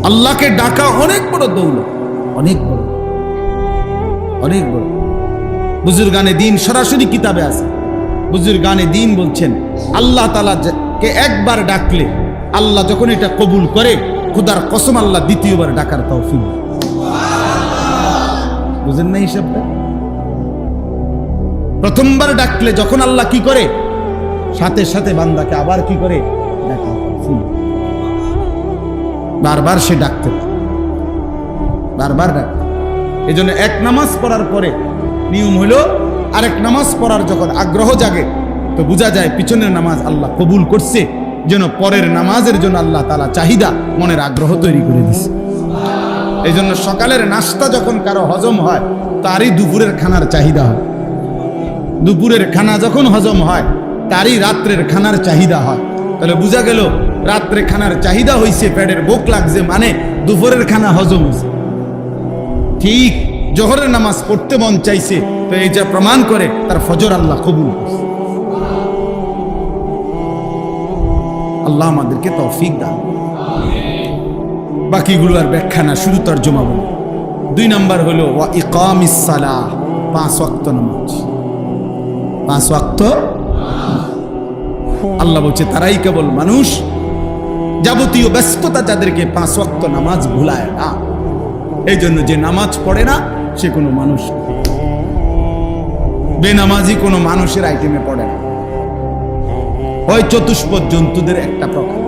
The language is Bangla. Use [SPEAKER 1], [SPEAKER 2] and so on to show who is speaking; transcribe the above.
[SPEAKER 1] আল্লাহকে ডাকা অনেক বড় দৌলত, অনেক বড়, অনেক বড়। বুজুর্গানে দিন সরাসরি কিতাবে আছে। বুজুর্গানে দিন বলছেন আল্লাহ তাআলা কে একবার ডাকলে আল্লাহ যখন এটা কবুল করে, খোদার কসম আল্লাহ দ্বিতীয়বার ডাকার তৌফিক দেয়। বুঝেন না হিসাবটা? প্রথমবার ডাকলে যখন আল্লাহ কি করে, সাথে সাথে বান্দাকে আবার কি করে ডাকে, বারবার সে ডাকতে, বারবার ডাকতে। এই জন্য এক নামাজ পড়ার পরে নিয়ম হলো আরেক নামাজ পড়ার যখন আগ্রহ জাগে তো বোঝা যায় পিছনের নামাজ আল্লাহ কবুল করছে, যেন পরের নামাজের জন্য আল্লাহ তাআলা চাহিদা, মনের আগ্রহ তৈরি করে দিচ্ছে। এই জন্য সকালের নাস্তা যখন কারো হজম হয় তারই দুপুরের খানার চাহিদা হয়, দুপুরের খানা যখন হজম হয় তারই রাত্রের খানার চাহিদা হয়। তাহলে বোঝা গেল রাত্রে খানার চাহিদা হয়েছে, পেটের ভোক লাগছে, মানে দুপুরের খানা হজম হয়েছে। ঠিক জোহরের নামাজ পড়তে মন চাইছে, তো এই যা প্রমাণ করে তার ফজর আল্লাহ কবুল করছে। আল্লাহ আমাদেরকে তৌফিক দান। বাকিগুলো আর ব্যাখ্যা না, শুধু তরজমা বলি। 2 নাম্বার হলো ওয়া ইকামিস সালাহ, 5 ওয়াক্ত নামাজ। 5 ওয়াক্ত আল্লাহ বলছে তারাই কেবল মানুষ, যাবতীয় ব্যস্ততা যাদেরকে 5 ওয়াক্ত নামাজ ভুলায় না। এই জন্য যে নামাজ পড়ে না সে কোনো মানুষ, বেনামাজি কোনো মানুষের আইটেমে পড়ে না, হয় চতুষ্পদ জন্তুদের একটা প্রকার।